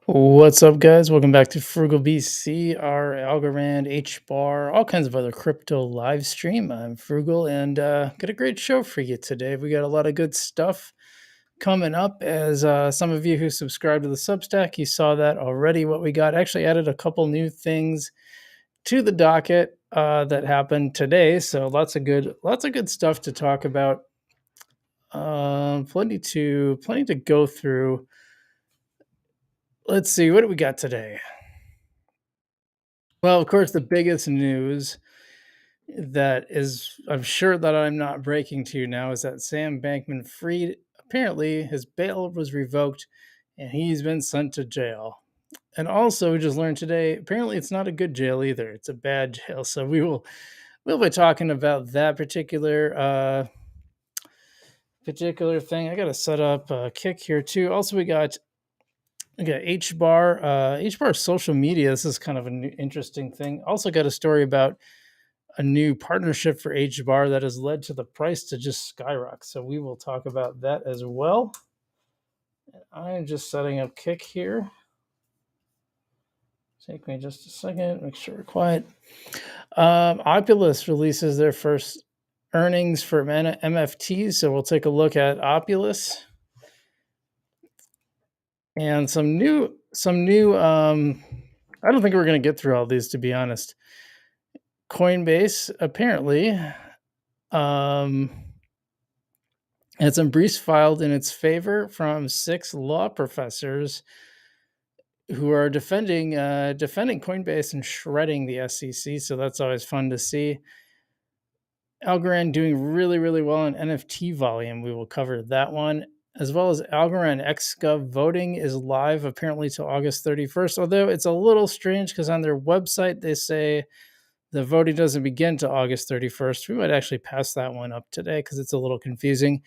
What's up, guys? Welcome back to FrugalBC, our Algorand, H-bar, all kinds of other crypto live stream. I'm Frugal and got a great show for you today. We got a lot of good stuff coming up. As some of you who subscribe to the Substack, you saw that already. What we got actually added a couple new things to the docket that happened today. So lots of good stuff to talk about. Plenty to go through. Let's see, what do we got today? Well, of course, the biggest news that is, I'm sure that I'm not breaking to you now, is that Sam Bankman-Fried, apparently his bail was revoked and he's been sent to jail. And also, we just learned today, apparently it's not a good jail either. It's a bad jail. So we'll be talking about that particular thing. I got to set up a kick here too. Also, we got H bar social media. This is kind of an interesting thing. Also got a story about a new partnership for HBAR that has led to the price to just skyrocket. So we will talk about that as well. I'm just setting up Kick here. Take me just a second, make sure we're quiet. Oculus releases their first earnings for MFTs, so we'll take a look at Oculus and some new. I don't think we're going to get through all these, to be honest. Coinbase apparently had some briefs filed in its favor from 6 law professors who are defending Coinbase and shredding the SEC. So that's always fun to see. Algorand doing really, really well in NFT volume. We will cover that one, as well as Algorand XGov voting is live apparently till August 31st. Although it's a little strange because on their website they say the voting doesn't begin to August 31st. We might actually pass that one up today because it's a little confusing.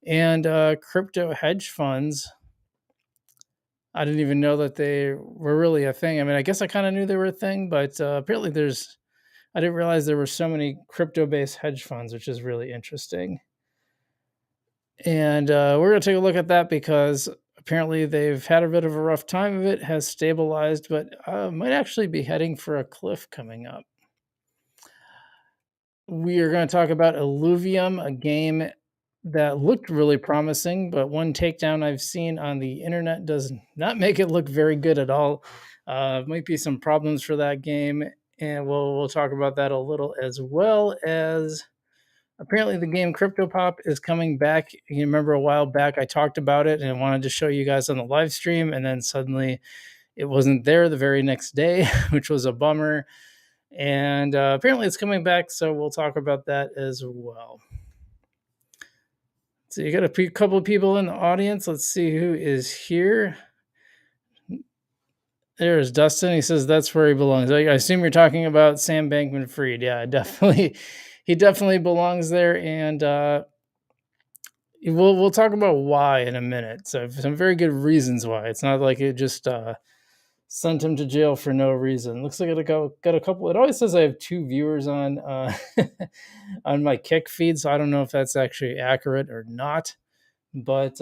And crypto hedge funds, I didn't even know that they were really a thing. I mean, I guess I kind of knew they were a thing, but apparently I didn't realize there were so many crypto-based hedge funds, which is really interesting. And we're going to take a look at that because apparently they've had a bit of a rough time of it, has stabilized, but might actually be heading for a cliff coming up. We are going to talk about Illuvium, a game that looked really promising, but one takedown I've seen on the internet does not make it look very good at all. Might be some problems for that game, and we'll talk about that a little, as well as apparently the game CryptoPop is coming back. You remember a while back I talked about it and I wanted to show you guys on the live stream, and then suddenly it wasn't there the very next day, which was a bummer. And apparently it's coming back, so we'll talk about that as well. So you got a couple of people in the audience. Let's see who is here. There's Dustin. He says that's where he belongs. I assume you're talking about Sam Bankman-Fried. Yeah, definitely. He definitely belongs there, and we'll talk about why in a minute. So some very good reasons why. It's not like it just sent him to jail for no reason. Looks like I got a couple. It always says I have 2 viewers on on my Kick feed, so I don't know if that's actually accurate or not. But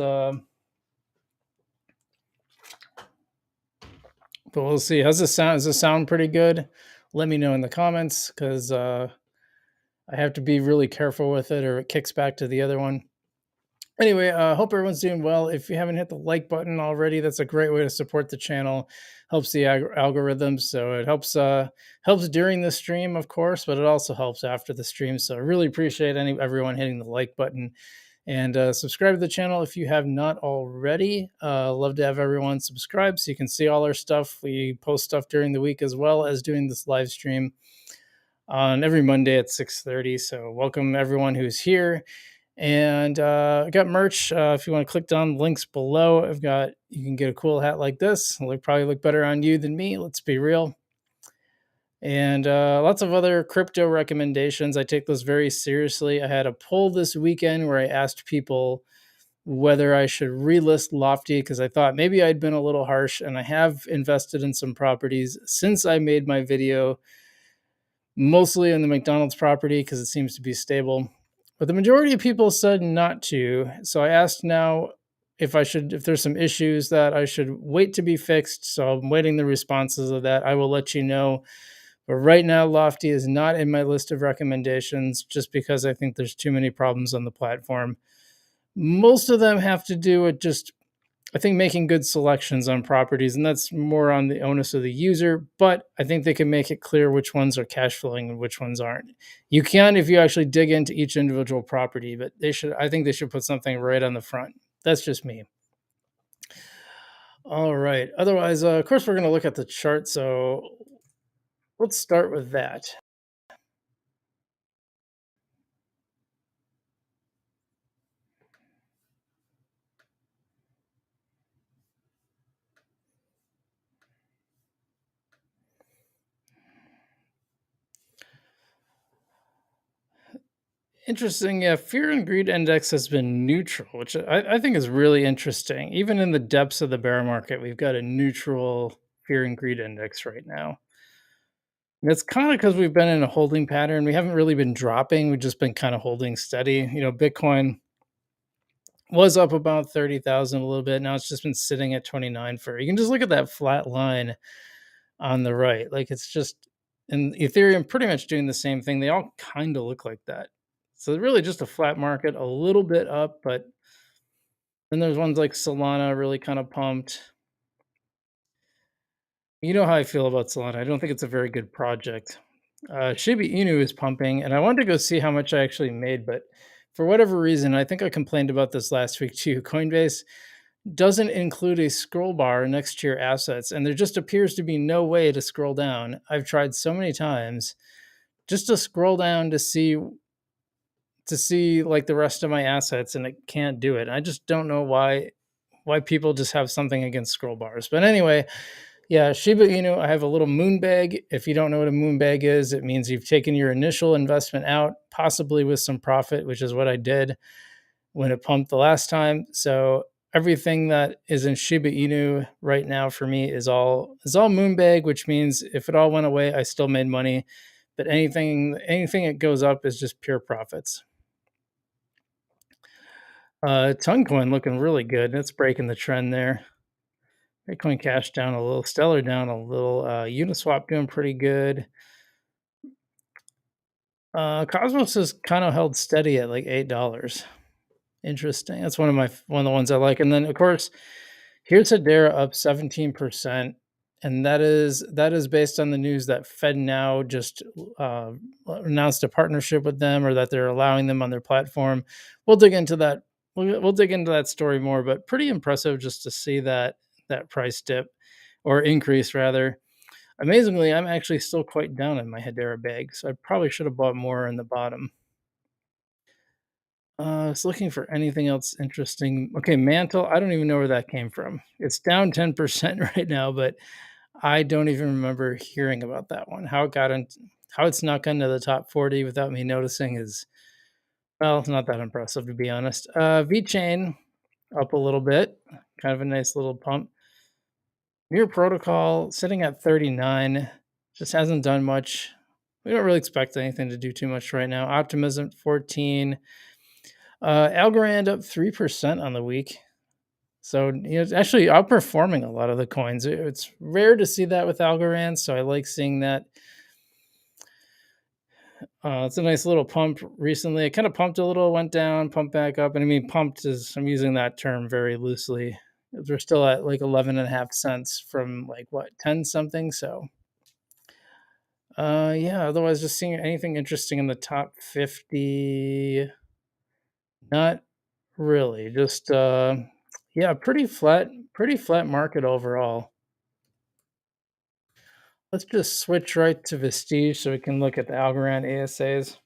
we'll see. How's this sound? Does this sound pretty good? Let me know in the comments because I have to be really careful with it, or it kicks back to the other one. Anyway, hope everyone's doing well. If you haven't hit the like button already, that's a great way to support the channel. Helps the algorithms, so it helps during the stream, of course, but it also helps after the stream. So I really appreciate everyone hitting the like button, and subscribe to the channel if you have not already. Love to have everyone subscribe so you can see all our stuff. We post stuff during the week as well as doing this live stream on every Monday at 6:30. So welcome everyone who's here. And I got merch. If you want to click down the links below, you can get a cool hat like this. It'll probably look better on you than me. Let's be real. And lots of other crypto recommendations. I take those very seriously. I had a poll this weekend where I asked people whether I should relist Lofty because I thought maybe I'd been a little harsh, and I have invested in some properties since I made my video, mostly in the McDonald's property because it seems to be stable. But the majority of people said not to. So I asked now, if there's some issues that I should wait to be fixed. So I'm waiting the responses of that. I will let you know. But right now, Lofty is not in my list of recommendations just because I think there's too many problems on the platform. Most of them have to do with just, I think, making good selections on properties, and that's more on the onus of the user. But I think they can make it clear which ones are cash flowing and which ones aren't. You can if you actually dig into each individual property, but I think they should put something right on the front. That's just me. All right. Otherwise, of course, we're going to look at the chart. So let's start with that. Interesting. Yeah, fear and greed index has been neutral, which I think is really interesting. Even in the depths of the bear market, we've got a neutral fear and greed index right now. And it's kind of because we've been in a holding pattern. We haven't really been dropping. We've just been kind of holding steady. Bitcoin was up about 30,000 a little bit. Now it's just been sitting at 29 for. You can just look at that flat line on the right. Like it's just, and Ethereum pretty much doing the same thing. They all kind of look like that. So really just a flat market, a little bit up, but then there's ones like Solana really kind of pumped. You know how I feel about Solana. I don't think it's a very good project. Shiba Inu is pumping, and I wanted to go see how much I actually made, but for whatever reason, I think I complained about this last week too. Coinbase doesn't include a scroll bar next to your assets, and there just appears to be no way to scroll down. I've tried so many times just to scroll down to see like the rest of my assets, and it can't do it. I just don't know why people just have something against scroll bars. But anyway, yeah, Shiba Inu, I have a little moon bag. If you don't know what a moon bag is, it means you've taken your initial investment out, possibly with some profit, which is what I did when it pumped the last time. So everything that is in Shiba Inu right now for me is all moon bag, which means if it all went away, I still made money. But anything that goes up is just pure profits. Tonguecoin looking really good. It's breaking the trend there. Bitcoin Cash down a little, Stellar down a little, Uniswap doing pretty good. Cosmos has kind of held steady at like $8. Interesting. That's one of the ones I like. And then of course, here's Hedera up 17%. And that is based on the news that FedNow just announced a partnership with them, or that they're allowing them on their platform. We'll dig into that. We'll dig into that story more, but pretty impressive just to see that price dip or increase rather. Amazingly, I'm actually still quite down in my Hedera bag, so I probably should have bought more in the bottom. I was looking for anything else interesting. Okay, Mantle. I don't even know where that came from. It's down 10% right now, but I don't even remember hearing about that one. How it snuck into the top 40 without me noticing is, well, it's not that impressive to be honest. VeChain up a little bit, kind of a nice little pump. Near Protocol sitting at 39, just hasn't done much. We don't really expect anything to do too much right now. Optimism 14. Algorand up 3% on the week. So it's actually outperforming a lot of the coins. It's rare to see that with Algorand, so I like seeing that. It's a nice little pump recently. It kind of pumped a little, went down, pumped back up. And I mean, pumped is, I'm using that term very loosely. We're still at like 11 and a half cents from like what, 10 something. So, yeah, otherwise, just seeing anything interesting in the top 50. Not really. Just, yeah, pretty flat market overall. Let's just switch right to Vestige so we can look at the Algorand ASAs.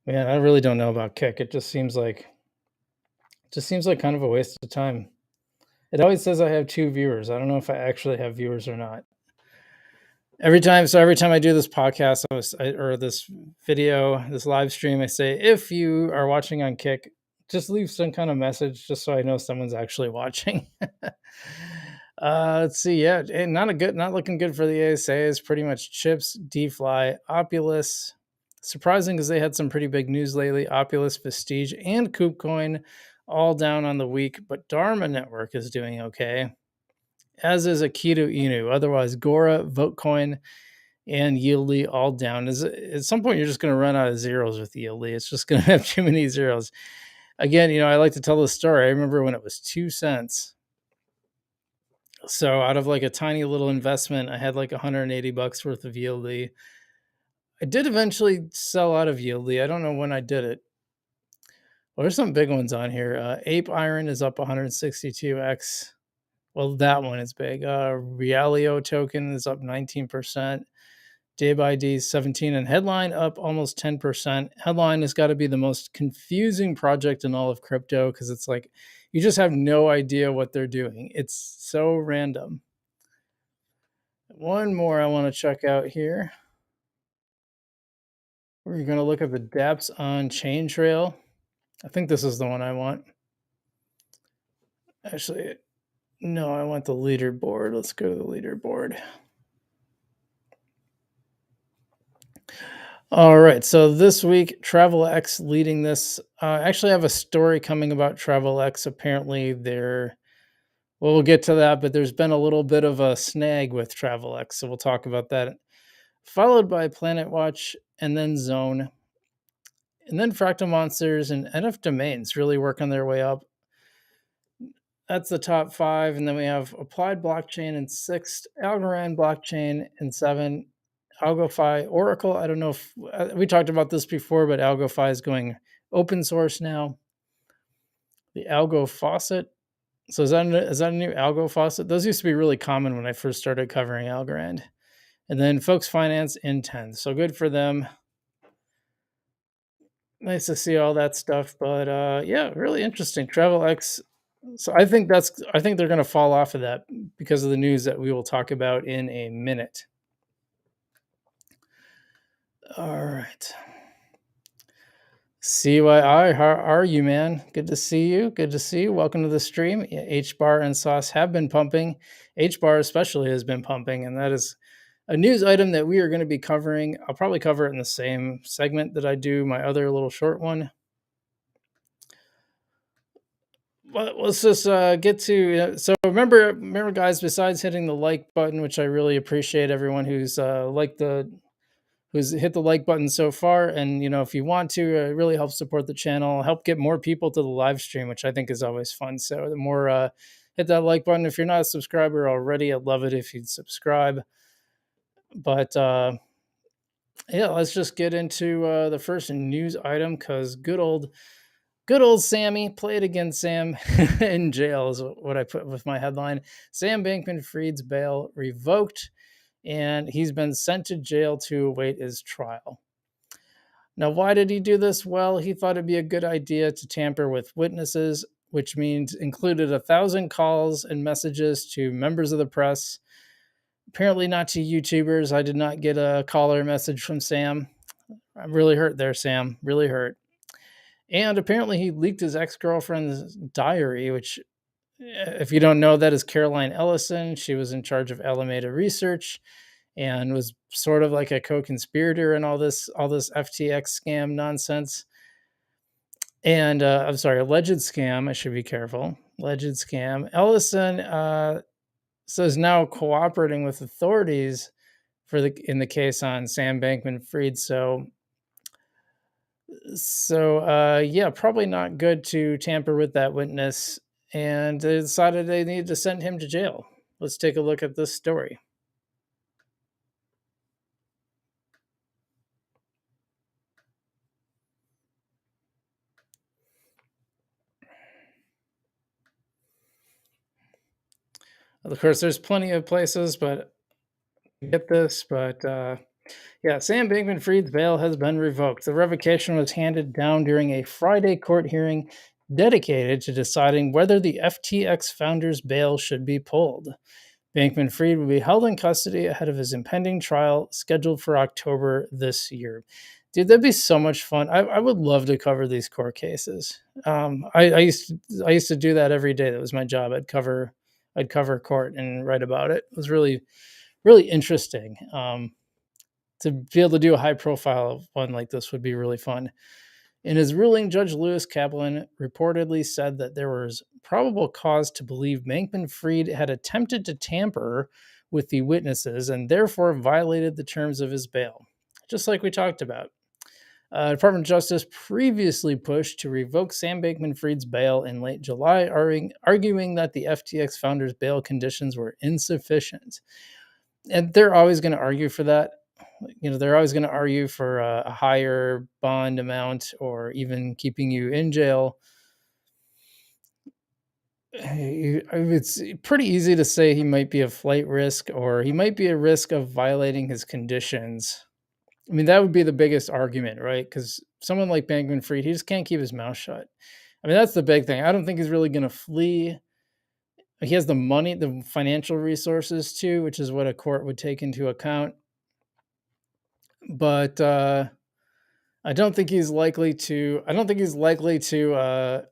Man, I really don't know about Kick. It just seems like kind of a waste of time. It always says I have 2 viewers. I don't know if I actually have viewers or not. Every time I do this podcast or this video, this live stream, I say, if you are watching on Kick, just leave some kind of message just so I know someone's actually watching. Let's see. Yeah, not looking good for the ASAs. Pretty much chips, DFly, Opulus, Surprising because they had some pretty big news lately. Opulus, Vestige, and KubeCoin all down on the week, but Dharma Network is doing okay, as is Akito Inu. Otherwise, Gora, Votecoin, and Yieldy all down. At some point, you're just going to run out of zeros with Yieldy. It's just going to have too many zeros. Again, I like to tell this story. I remember when it was 2 cents. So out of like a tiny little investment, I had like $180 worth of Yieldy. I did eventually sell out of Yieldy. I don't know when I did it. Well, there's some big ones on here. Ape Iron is up 162x. Well, that one is big. Realio token is up 19%. Day by D 17, and Headline up almost 10%. Headline has got to be the most confusing project in all of crypto because it's like you just have no idea what they're doing. It's so random. One more I want to check out here. We're going to look at the dApps on ChainTrail. I think this is the one I want. Actually, no, I want the leaderboard. Let's go to the leaderboard. All right, so this week, TravelX leading this. Actually, I have a story coming about TravelX. Apparently, we'll get to that, but there's been a little bit of a snag with TravelX, so we'll talk about that. Followed by Planet Watch, and then Zone, and then Fractal Monsters and NF Domains really working their way up. That's the top 5, and then we have Applied Blockchain in 6th, Algorand Blockchain in 7th, AlgoFi, Oracle. I don't know if we talked about this before, but AlgoFi is going open source now. The Algo Faucet. So is that a new Algo Faucet? Those used to be really common when I first started covering Algorand. And then Folks Finance in 10th. So good for them. Nice to see all that stuff. But yeah, really interesting. TravelX. So I think they're going to fall off of that because of the news that we will talk about in a minute. All right. CYI, how are you, man? Good to see you. Good to see you. Welcome to the stream. Yeah, HBAR and Sauce have been pumping. HBAR especially has been pumping, and that is a news item that we are going to be covering. I'll probably cover it in the same segment that I do my other little short one. But let's just get to. So remember, guys. Besides hitting the like button, which I really appreciate, everyone who's who's hit the like button so far, and if you want to, it really helps support the channel, help get more people to the live stream, which I think is always fun. So the more hit that like button. If you're not a subscriber already, I'd love it if you'd subscribe. But yeah, let's just get into the first news item, because good old Sammy, play it again, Sam, in jail is what I put with my headline. Sam Bankman-Fried's bail revoked, and he's been sent to jail to await his trial. Now, why did he do this? Well, he thought it'd be a good idea to tamper with witnesses, which means included 1,000 calls and messages to members of the press. Apparently not to YouTubers. I did not get a call or message from Sam. I'm really hurt there, Sam. Really hurt. And apparently he leaked his ex-girlfriend's diary, which, if you don't know, that is Caroline Ellison. She was in charge of Alameda Research and was sort of like a co-conspirator in all this FTX scam nonsense. And I'm sorry, alleged scam. I should be careful. Alleged scam. Ellison is now cooperating with authorities in the case on Sam Bankman-Fried. So yeah, probably not good to tamper with that witness, and they decided they needed to send him to jail. Let's take a look at this story. Of course, there's plenty of places, but get this. But yeah, Sam Bankman-Fried's bail has been revoked. The revocation was handed down during a Friday court hearing dedicated to deciding whether the FTX founder's bail should be pulled. Bankman-Fried will be held in custody ahead of his impending trial scheduled for October this year. Dude, that'd be so much fun. I would love to cover these court cases. I used to do that every day. That was my job. I'd cover court and write about it. It was really, really interesting. To be able to do a high profile one like this would be really fun. In his ruling, Judge Lewis Kaplan reportedly said that there was probable cause to believe Bankman-Fried had attempted to tamper with the witnesses and therefore violated the terms of his bail, just like we talked about. Department of Justice previously pushed to revoke Sam Bankman-Fried's bail in late July, arguing that the FTX founder's bail conditions were insufficient. And they're always going to argue for that. They're always going to argue for a higher bond amount or even keeping you in jail. It's pretty easy to say he might be a flight risk or he might be a risk of violating his conditions. I mean, that would be the biggest argument, right? Because someone like Bankman-Fried, he just can't keep his mouth shut. I mean, that's the big thing. I don't think he's really going to flee. He has the money, the financial resources too, which is what a court would take into account. But I don't think he's likely to. I don't think he's likely to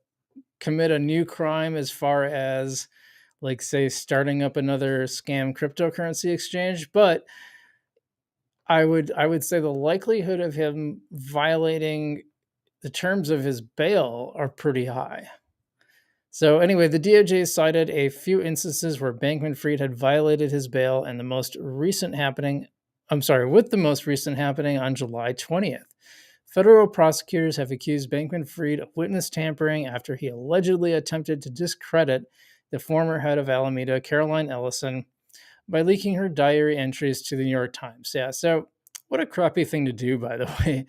commit a new crime as far as, like, say, starting up another scam cryptocurrency exchange. But I would say the likelihood of him violating the terms of his bail are pretty high. So anyway, the DOJ cited a few instances where Bankman-Fried had violated his bail, and with the most recent happening on July 20th. Federal prosecutors have accused Bankman-Fried of witness tampering after he allegedly attempted to discredit the former head of Alameda, Caroline Ellison, by leaking her diary entries to the New York Times. Yeah, so what a crappy thing to do, by the way.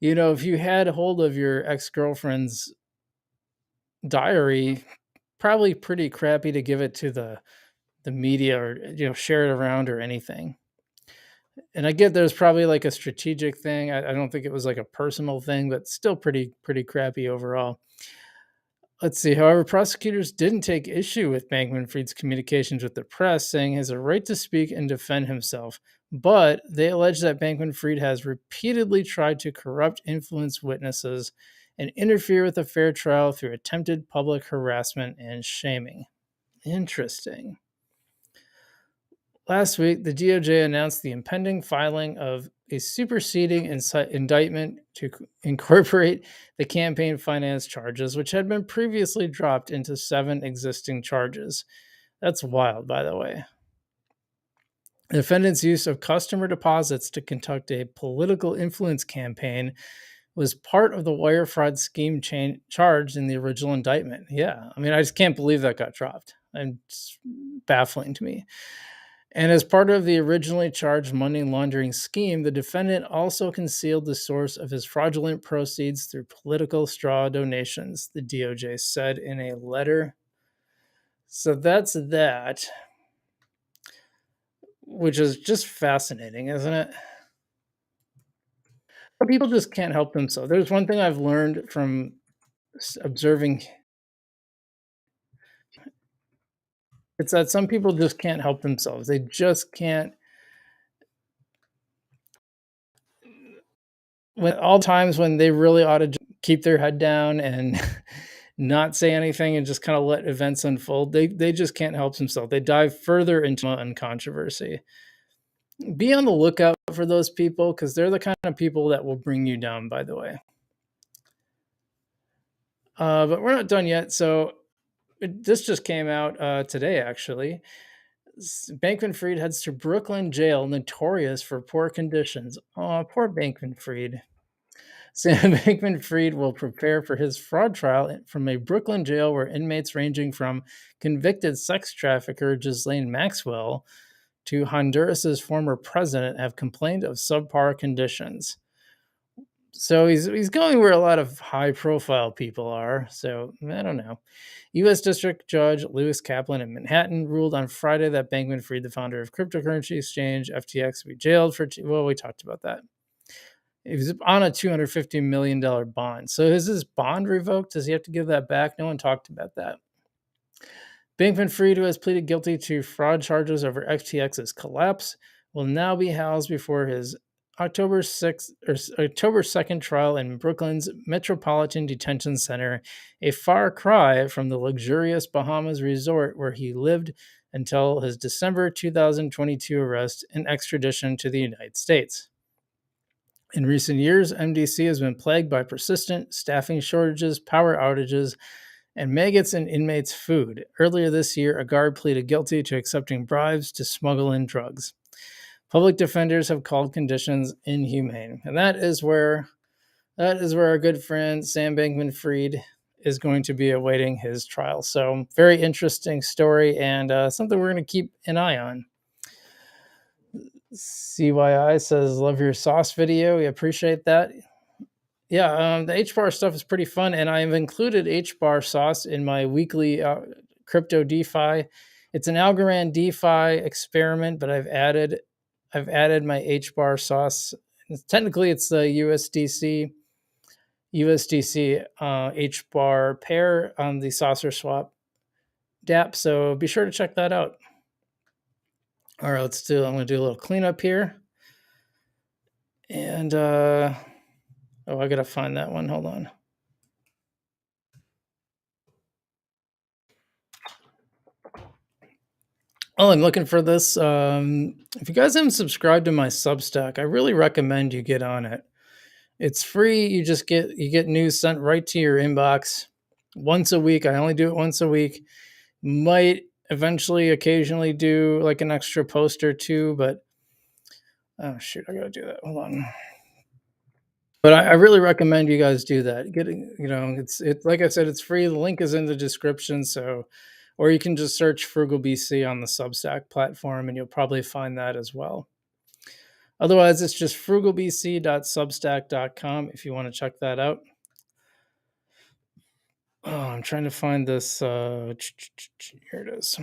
If you had hold of your ex-girlfriend's diary, probably pretty crappy to give it to the media or share it around or anything. And I get there's probably like a strategic thing. I don't think it was like a personal thing, but still pretty crappy overall. Let's see. However, prosecutors didn't take issue with Bankman-Fried's communications with the press, saying he has a right to speak and defend himself. But they allege that Bankman-Fried has repeatedly tried to corrupt, influence witnesses, and interfere with a fair trial through attempted public harassment and shaming. Interesting. Last week, the DOJ announced the impending filing of a superseding indictment to incorporate the campaign finance charges, which had been previously dropped into 7 existing charges. That's wild, by the way. The defendant's use of customer deposits to conduct a political influence campaign was part of the wire fraud scheme charged in the original indictment. Yeah, I mean, I just can't believe that got dropped. It's baffling to me. And as part of the originally charged money laundering scheme, the defendant also concealed the source of his fraudulent proceeds through political straw donations, the DOJ said in a letter. So that's that, which is just fascinating, isn't it? But people just can't help themselves. There's one thing I've learned from observing. It's that some people just can't help themselves. They just can't. When all times when they really ought to keep their head down and not say anything and just kind of let events unfold, they just can't help themselves. They dive further into controversy. Be on the lookout for those people because they're the kind of people that will bring you down, by the way. But we're not done yet. So this just came out today, actually. Bankman-Fried heads to Brooklyn jail, notorious for poor conditions. Oh, poor Bankman-Fried. Sam Bankman-Fried will prepare for his fraud trial from a Brooklyn jail where inmates ranging from convicted sex trafficker Ghislaine Maxwell to Honduras's former president have complained of subpar conditions. So he's going where a lot of high-profile people are. So I don't know. U.S. District Judge Lewis Kaplan in Manhattan ruled on Friday that Bankman-Fried, the founder of cryptocurrency exchange FTX, will be jailed for. Well, we talked about that. He was on a $250 million bond. So is his bond revoked? Does he have to give that back? No one talked about that. Bankman-Fried, who has pleaded guilty to fraud charges over FTX's collapse, will now be housed before his October 2nd trial in Brooklyn's Metropolitan Detention Center, a far cry from the luxurious Bahamas resort where he lived until his December 2022 arrest and extradition to the United States. In recent years, MDC has been plagued by persistent staffing shortages, power outages, and maggots in inmates' food. Earlier this year, a guard pleaded guilty to accepting bribes to smuggle in drugs. Public defenders have called conditions inhumane, and that is where our good friend Sam Bankman-Fried is going to be awaiting his trial. So, very interesting story, and something we're going to keep an eye on. CYI says, "Love your sauce video. We appreciate that." Yeah, the HBAR stuff is pretty fun, and I've included HBAR sauce in my weekly crypto DeFi. It's an Algorand DeFi experiment, but I've added my HBAR sauce. Technically, it's the USDC HBAR pair on the Saucer Swap DApp. So be sure to check that out. All right, I'm going to do a little cleanup here, and I got to find that one. Hold on. Oh, I'm looking for this. If you guys haven't subscribed to my Substack, I really recommend you get on it. It's free. You get news sent right to your inbox once a week. I only do it once a week. Might eventually, occasionally do like an extra post or two, but oh shoot, I gotta do that. Hold on. But I really recommend you guys do that. Getting, it's like I said, it's free. The link is in the description. So, or you can just search FrugalBC on the Substack platform, and you'll probably find that as well. Otherwise, it's just FrugalBC.substack.com if you want to check that out. Oh, I'm trying to find this. Here it is.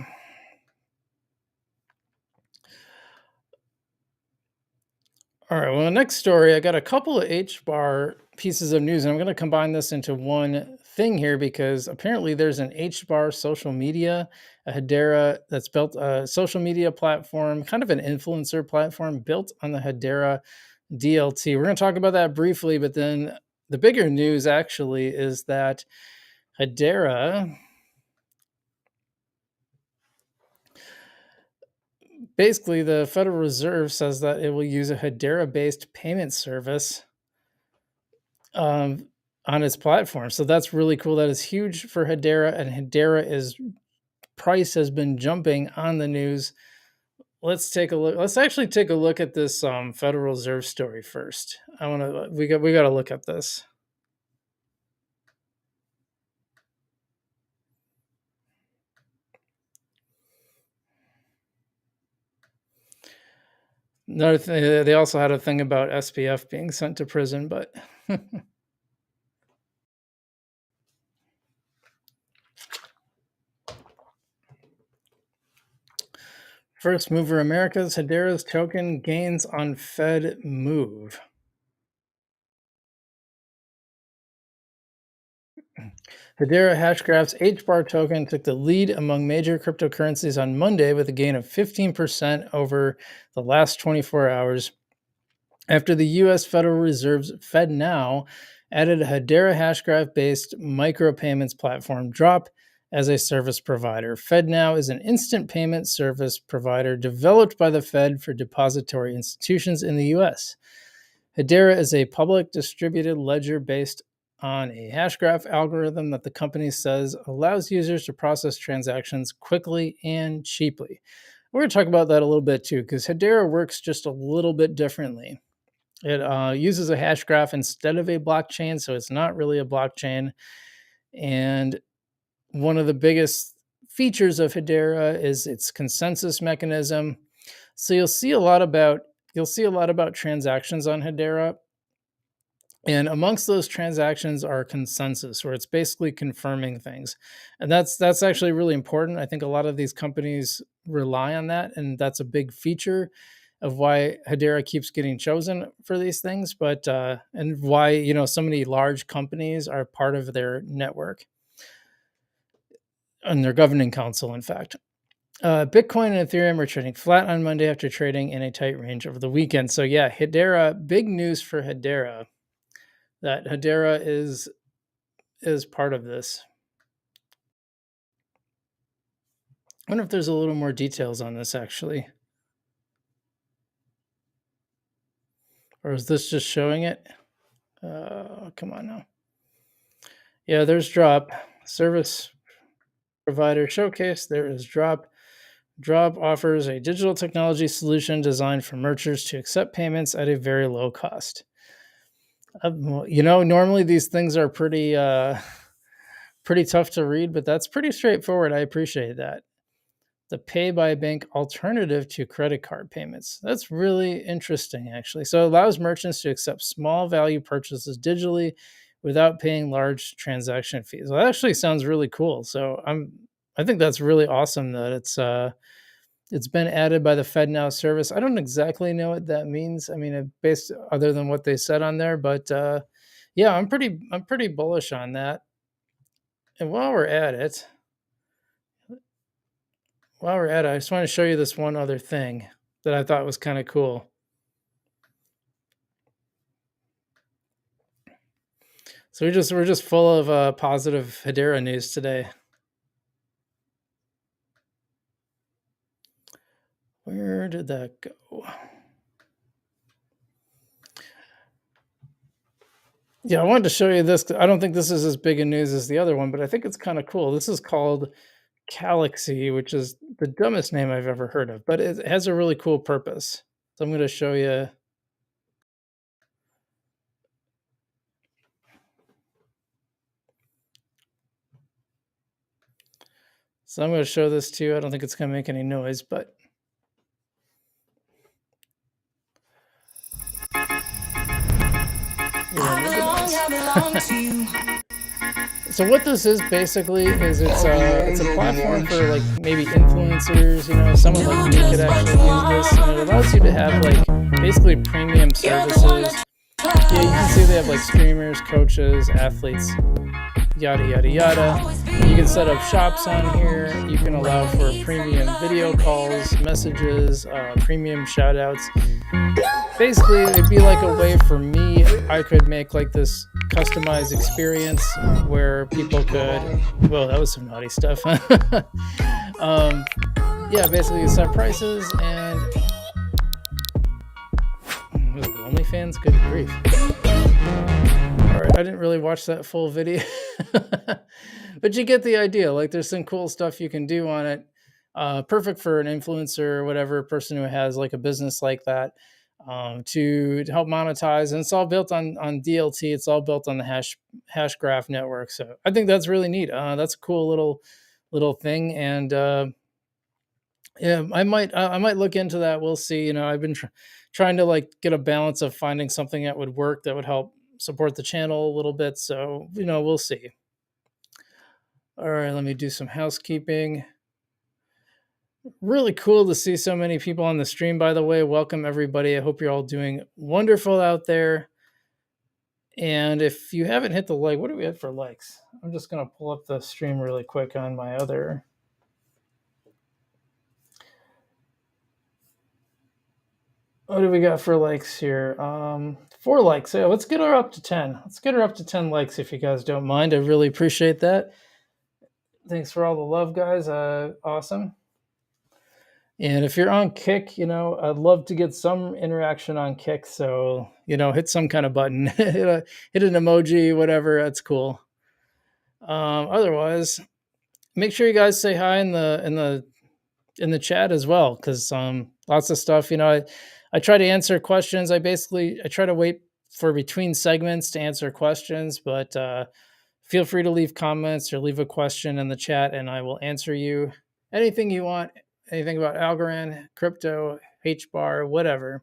All right. Well, the next story, I got a couple of HBAR pieces of news, and I'm going to combine this into one thing here because apparently there's an HBAR social media, a Hedera that's built a social media platform, kind of an influencer platform built on the Hedera DLT. We're going to talk about that briefly, but then the bigger news actually is that Hedera basically, the Federal Reserve says that it will use a Hedera-based payment service on its platform. So that's really cool. That is huge for Hedera, and Hedera price has been jumping on the news. Let's take a look. Let's actually take a look at this Federal Reserve story first. We got to look at this. Another thing, they also had a thing about SPF being sent to prison, but First Mover Americas, Hedera's token gains on Fed move. Hedera Hashgraph's HBAR token took the lead among major cryptocurrencies on Monday with a gain of 15% over the last 24 hours after the U.S. Federal Reserve's FedNow added a Hedera Hashgraph-based micropayments platform Drop as a service provider. FedNow is an instant payment service provider developed by the Fed for depository institutions in the U.S. Hedera is a public distributed ledger based on a hashgraph algorithm that the company says allows users to process transactions quickly and cheaply. We're going to talk about that a little bit too, because Hedera works just a little bit differently. It uses a hashgraph instead of a blockchain, so it's not really a blockchain. And one of the biggest features of Hedera is its consensus mechanism. So you'll see a lot about transactions on Hedera. And amongst those transactions are consensus, where it's basically confirming things. And that's actually really important. I think a lot of these companies rely on that, and that's a big feature of why Hedera keeps getting chosen for these things, but and why so many large companies are part of their network and their governing council, in fact. Bitcoin and Ethereum are trading flat on Monday after trading in a tight range over the weekend. So yeah, Hedera, big news for Hedera, that Hedera is part of this. I wonder if there's a little more details on this actually. Or is this just showing it? Come on now. Yeah, there's drop. Service provider showcase. There is drop. Drop offers a digital technology solution designed for merchants to accept payments at a very low cost. Normally these things are pretty tough to read, but that's pretty straightforward. I appreciate that. The pay by bank alternative to credit card payments. That's really interesting, actually. So it allows merchants to accept small value purchases digitally without paying large transaction fees. Well, that actually sounds really cool. So I think that's really awesome that it's been added by the FedNow service. I don't exactly know what that means. I mean, based other than what they said on there, but yeah, I'm pretty bullish on that. And while we're at it, I just want to show you this one other thing that I thought was kind of cool. So we're just full of positive Hedera news today. Where did that go? Yeah, I wanted to show you this. I don't think this is as big a news as the other one, but I think it's kind of cool. This is called Galaxy, which is the dumbest name I've ever heard of, but it has a really cool purpose. So I'm going to show you. So I'm going to show this to you. I don't think it's going to make any noise, but so what this is basically is it's a platform for like maybe influencers, someone like me could actually use this, and it allows you to have like basically premium services. Yeah, you can see they have like streamers, coaches, athletes, yada yada yada. You can set up shops on here. You can allow for premium video calls, messages, premium shout outs. Basically, it'd be like a way for me, I could make like this customized experience where people could, well, that was some naughty stuff. Yeah, basically you set prices and OnlyFans, good grief. All right, I didn't really watch that full video, but you get the idea. Like there's some cool stuff you can do on it. Perfect for an influencer or whatever, person who has like a business like that. To help monetize, and it's all built on DLT. It's all built on the hash graph network. So I think that's really neat. That's a cool little thing, and yeah, I might look into that. We'll see. I've been trying to like get a balance of finding something that would work, that would help support the channel a little bit. So we'll see. All right, let me do some housekeeping. Really cool to see so many people on the stream, by the way. Welcome, everybody. I hope you're all doing wonderful out there. And if you haven't hit the like, what do we have for likes? I'm just going to pull up the stream really quick on my other. What do we got for likes here? 4 likes. Yeah, let's get her up to 10. Let's get her up to 10 likes if you guys don't mind. I really appreciate that. Thanks for all the love, guys. Awesome. And if you're on Kick, I'd love to get some interaction on Kick. So, hit some kind of button, hit an emoji, whatever. That's cool. Otherwise, make sure you guys say hi in the chat as well, because lots of stuff. I try to answer questions. I try to wait for between segments to answer questions, but feel free to leave comments or leave a question in the chat, and I will answer you anything you want. Anything about Algorand, crypto, HBAR, whatever.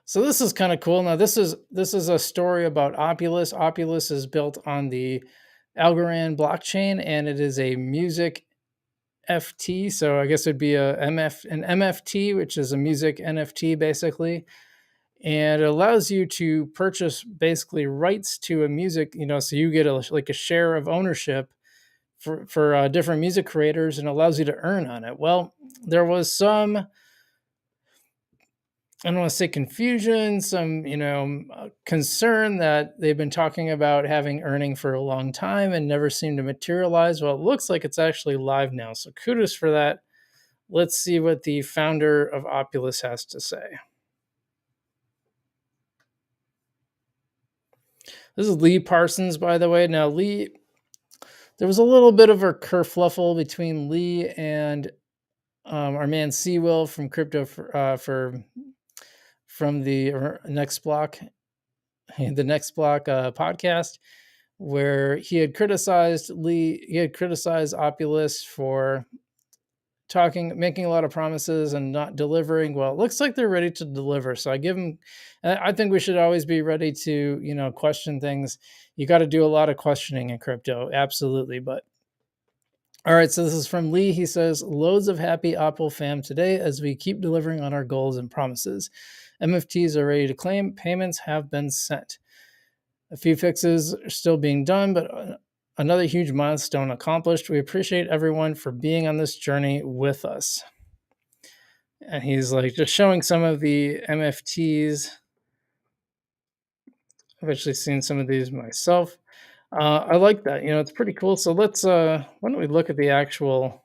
So this is kind of cool. Now this is a story about Opulus. Opulus is built on the Algorand blockchain, and it is a music FT. So I guess it'd be an MFT, which is a music NFT basically. And it allows you to purchase basically rights to a music, so you get a share of ownership for different music creators, and allows you to earn on it. Well, there was some I don't want to say confusion, some, concern that they've been talking about having earning for a long time and never seemed to materialize. Well, it looks like it's actually live now. So kudos for that. Let's see what the founder of Opulus has to say. This is Lee Parsons, by the way. Now, Lee, there was a little bit of a kerfluffle between Lee and our man Seawill from from the Next Block, the Next Block podcast, where he had criticized Opulus for making a lot of promises and not delivering. Well, it looks like they're ready to deliver. So I think we should always be ready to, question things. You got to do a lot of questioning in crypto. Absolutely. But all right, so this is from Lee. He says, loads of happy Opal fam today as we keep delivering on our goals and promises. MFTs are ready to claim. Payments have been sent. A few fixes are still being done, but another huge milestone accomplished. We appreciate everyone for being on this journey with us. And he's like just showing some of the MFTs. I've actually seen some of these myself. I like that. It's pretty cool. So why don't we look at the actual.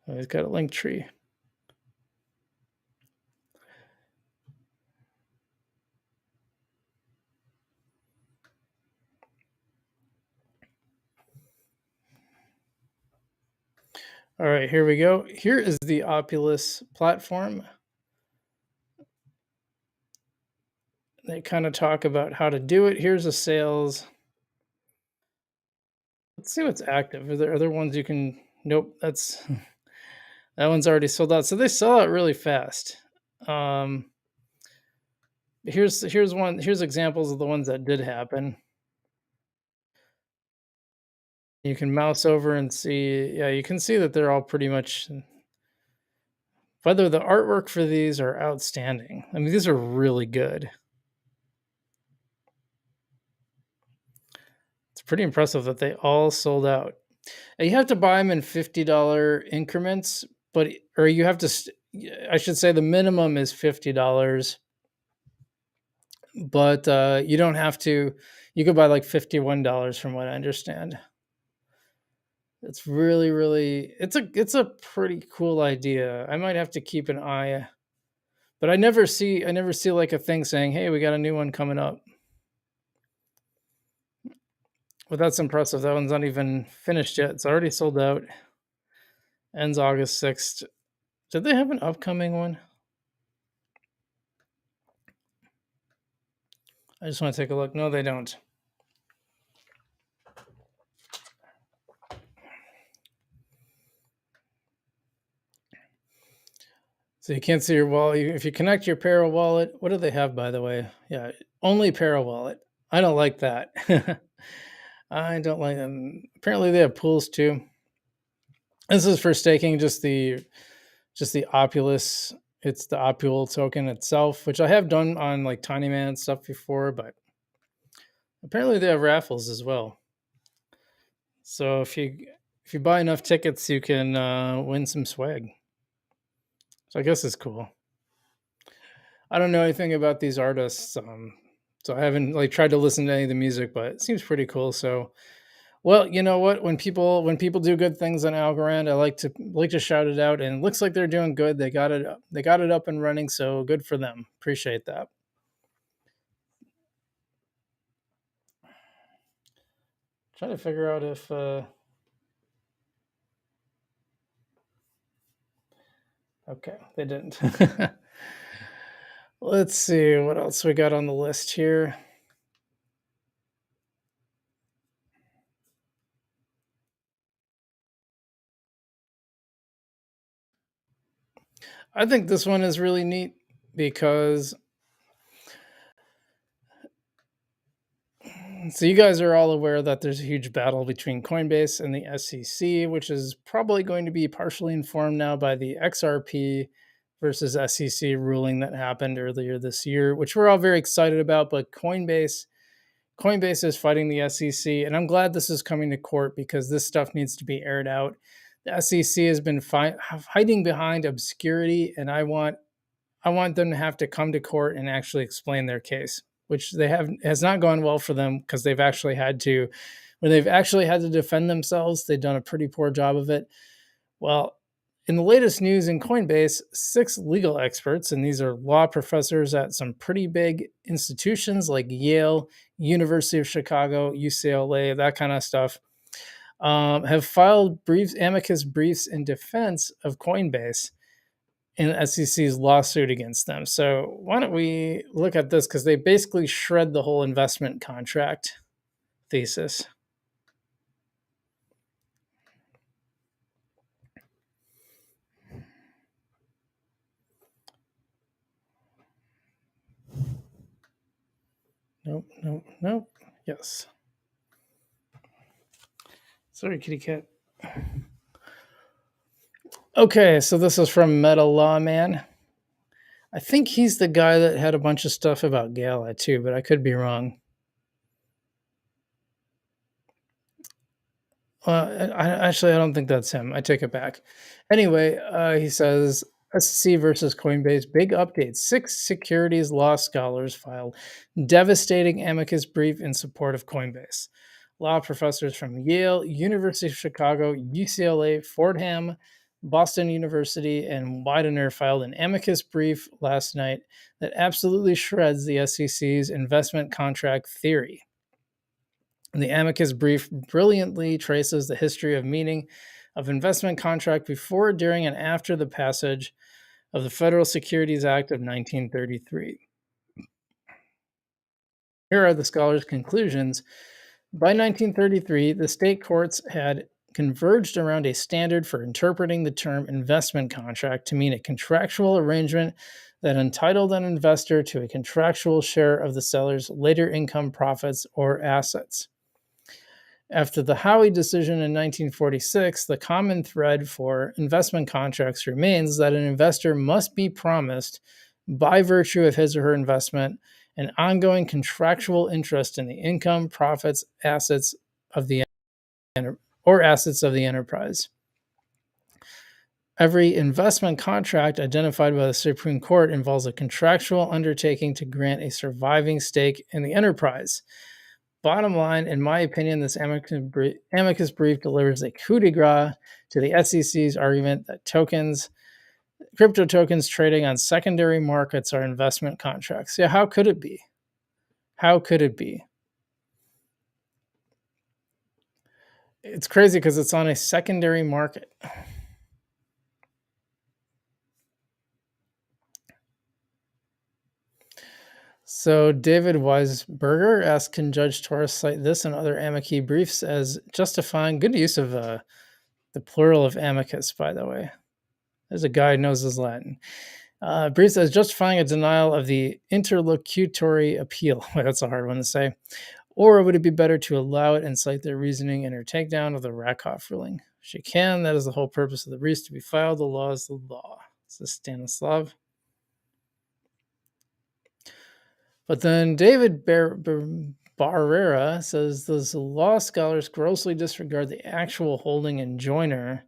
Oh, he's got a link tree. All right, here we go. Here is the Opulus platform. They kind of talk about how to do it. Here's the sales. Let's see what's active. Are there other ones you can? Nope, that one's already sold out. So they sell out really fast. Here's examples of the ones that did happen. You can mouse over and see. Yeah, you can see that they're all pretty much. Whether the artwork for these are outstanding. I mean, these are really good. It's pretty impressive that they all sold out. You have to buy them in $50 increments, or you have to. I should say the minimum is $50, but you don't have to. You could buy like $51, from what I understand. It's really, really. It's a pretty cool idea. I might have to keep an eye, but I never see like a thing saying, "Hey, we got a new one coming up." But that's impressive. That one's not even finished yet. It's already sold out. Ends August 6th. Did they have an upcoming one? I just want to take a look. No, they don't. So you can't see your wallet. If you connect your Para wallet, what do they have, by the way? Yeah, only Para wallet. I don't like that. I don't like them. Apparently, they have pools too. This is for staking just the Opulus. It's the Opul token itself, which I have done on like Tiny Man stuff before, but apparently they have raffles as well. So if you buy enough tickets, you can win some swag. So I guess it's cool. I don't know anything about these artists, so I haven't like tried to listen to any of the music, but it seems pretty cool. So, well, you know what? When people do good things on Algorand, I like to shout it out, and it looks like they're doing good. They got it up and running, so good for them. Appreciate that. Trying to figure out if okay, they didn't. Let's see what else we got on the list here. I think this one is really neat because so you guys are all aware that there's a huge battle between Coinbase and the SEC, which is probably going to be partially informed now by the XRP versus SEC ruling that happened earlier this year, which we're all very excited about. But Coinbase Coinbase is fighting the SEC, and I'm glad this is coming to court because this stuff needs to be aired out. The SEC has been hiding behind obscurity, and I want them to have to come to court and actually explain their case, which they have has not gone well for them because they've actually had to, when they've actually had to defend themselves, they've done a pretty poor job of it. Well, in the latest news in Coinbase, 6 legal experts, and these are law professors at some pretty big institutions like Yale, University of Chicago, UCLA, that kind of stuff, have filed amicus briefs in defense of Coinbase in the SEC's lawsuit against them. So why don't we look at this, because they basically shred the whole investment contract thesis. Nope. Yes. Sorry, kitty cat. Okay, so this is from Meta Lawman. I think he's the guy that had a bunch of stuff about Gala too, but I could be wrong. I don't think that's him. I take it back. Anyway, he says SEC versus Coinbase, big updates. 6 securities law scholars filed devastating amicus brief in support of Coinbase. Law professors from Yale, University of Chicago, UCLA, Fordham, Boston University, and Widener filed an amicus brief last night that absolutely shreds the SEC's investment contract theory. The amicus brief brilliantly traces the history of meaning of investment contract before, during, and after the passage of the Federal Securities Act of 1933. Here are the scholars' conclusions. By 1933, the state courts had converged around a standard for interpreting the term investment contract to mean a contractual arrangement that entitled an investor to a contractual share of the seller's later income, profits, or assets. After the Howey decision in 1946, the common thread for investment contracts remains that an investor must be promised, by virtue of his or her investment, an ongoing contractual interest in the income, profits, assets of the enterprise. Every investment contract identified by the Supreme Court involves a contractual undertaking to grant a surviving stake in the enterprise. Bottom line, in my opinion, this amicus brief delivers a coup de grace to the SEC's argument that crypto tokens trading on secondary markets are investment contracts. Yeah, how could it be? How could it be? It's crazy because it's on a secondary market. So David Weisberger asked, can Judge Torres cite this and other amici briefs as justifying good use of the plural of amicus, by the way? There's a guy who knows his Latin. Briefs as justifying a denial of the interlocutory appeal. Well, that's a hard one to say. Or would it be better to allow it and cite their reasoning in her takedown of the Rakoff ruling? She can. That is the whole purpose of the briefs, to be filed. The law is the law. This is Stanislav. But then David Barrera says, those law scholars grossly disregard the actual holding in Joyner,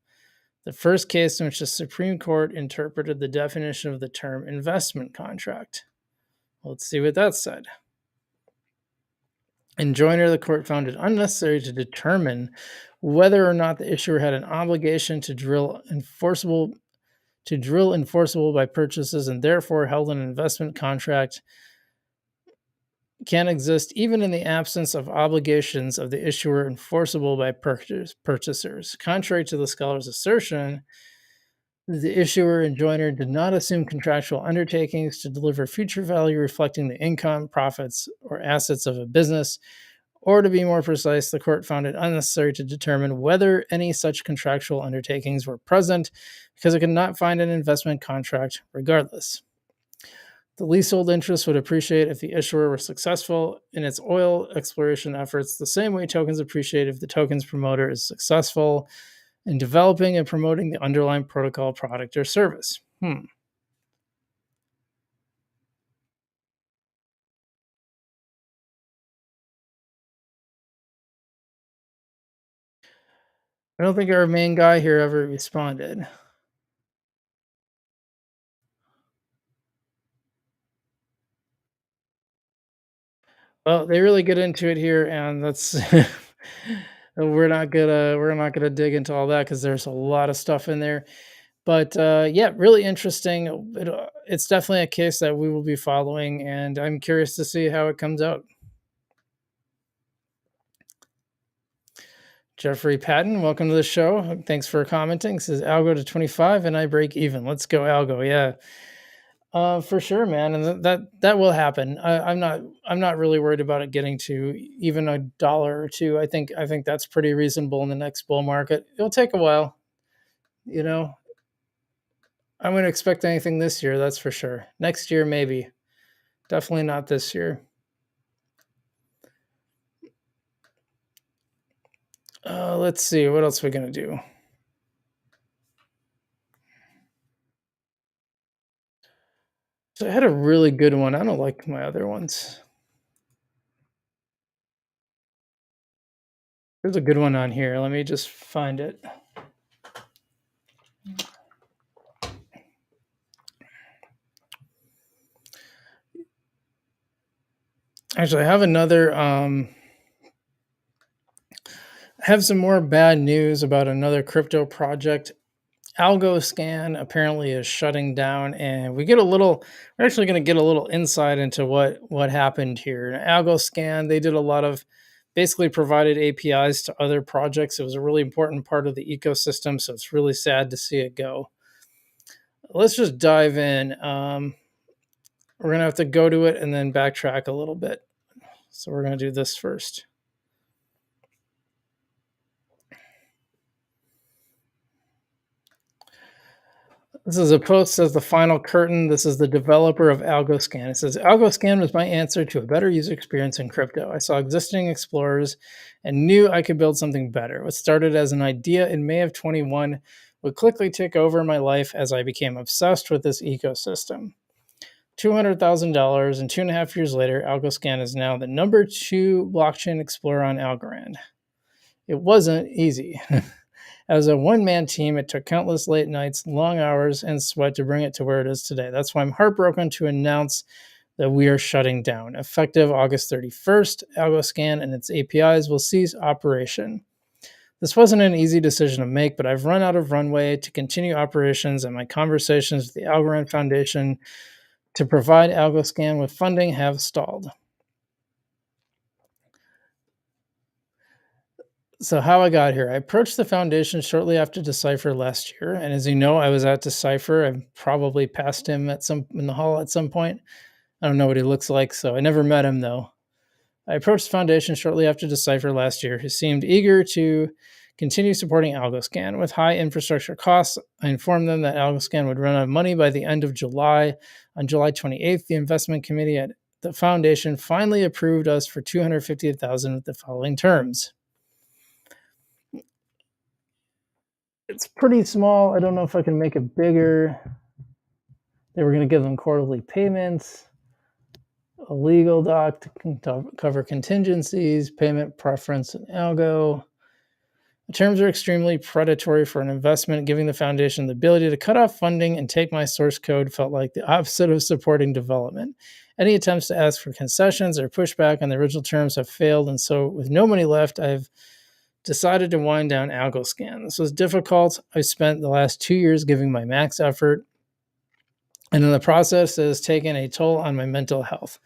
the first case in which the Supreme Court interpreted the definition of the term investment contract. Let's see what that said. In Joyner, the court found it unnecessary to determine whether or not the issuer had an obligation to drill enforceable by purchases, and therefore held an investment contract can exist even in the absence of obligations of the issuer enforceable by purchasers. Contrary to the scholar's assertion, the issuer in Joyner did not assume contractual undertakings to deliver future value reflecting the income, profits, or assets of a business. Or to be more precise, the court found it unnecessary to determine whether any such contractual undertakings were present because it could not find an investment contract regardless. The leasehold interest would appreciate if the issuer were successful in its oil exploration efforts, the same way tokens appreciate if the token's promoter is successful in developing and promoting the underlying protocol, product, or service. I don't think our main guy here ever responded. Well, they really get into it here, and that's we're not gonna dig into all that because there's a lot of stuff in there. But yeah, really interesting. It's definitely a case that we will be following, and I'm curious to see how it comes out. Jeffrey Patton, welcome to the show. Thanks for commenting. Says Algo to 25 and I break even. Let's go, Algo. Yeah. For sure, man, and that will happen. I'm not really worried about it getting to even a dollar or two. I think that's pretty reasonable in the next bull market. It'll take a while, you know. I wouldn't expect anything this year, that's for sure. Next year, maybe. Definitely not this year. Let's see what else we're gonna do. So I had a really good one. I don't like my other ones. There's a good one on here. Let me just find it. Actually, I have another. I have some more bad news about another crypto project. Algoscan apparently is shutting down, and we're actually going to get a little insight into what happened here. Algoscan, they did a lot of basically provided APIs to other projects. It was a really important part of the ecosystem, so it's really sad to see it go. Let's just dive in. We're going to have to go to it and then backtrack a little bit. So we're going to do this first. This is a post says the final curtain. This is the developer of Algoscan. It says Algoscan was my answer to a better user experience in crypto. I saw existing explorers and knew I could build something better. What started as an idea in May of 21 would quickly take over my life as I became obsessed with this ecosystem. $200,000 and 2.5 years later, Algoscan is now the number 2 blockchain explorer on Algorand. It wasn't easy. As a one-man team, it took countless late nights, long hours, and sweat to bring it to where it is today. That's why I'm heartbroken to announce that we are shutting down. Effective August 31st, Algoscan and its APIs will cease operation. This wasn't an easy decision to make, but I've run out of runway to continue operations, and my conversations with the Algorand Foundation to provide Algoscan with funding have stalled. So how I got here, I approached the foundation shortly after Decipher last year, and as you know, I was at Decipher. I've probably passed him at some in the hall at some point. I don't know what he looks like, so I never met him though. I approached the foundation shortly after Decipher last year, who seemed eager to continue supporting Algoscan. With high infrastructure costs, I informed them that Algoscan would run out of money by the end of July. On July 28th, the investment committee at the foundation finally approved us for $250,000 with the following terms. It's pretty small. I don't know if I can make it bigger. They were going to give them quarterly payments, a legal doc to cover contingencies, payment preference, and algo. The terms are extremely predatory for an investment, giving the foundation the ability to cut off funding and take my source code felt like the opposite of supporting development. Any attempts to ask for concessions or pushback on the original terms have failed, and so with no money left, I've decided to wind down Algoscan. This was difficult. I spent the last 2 years giving my max effort, and in the process, it has taken a toll on my mental health.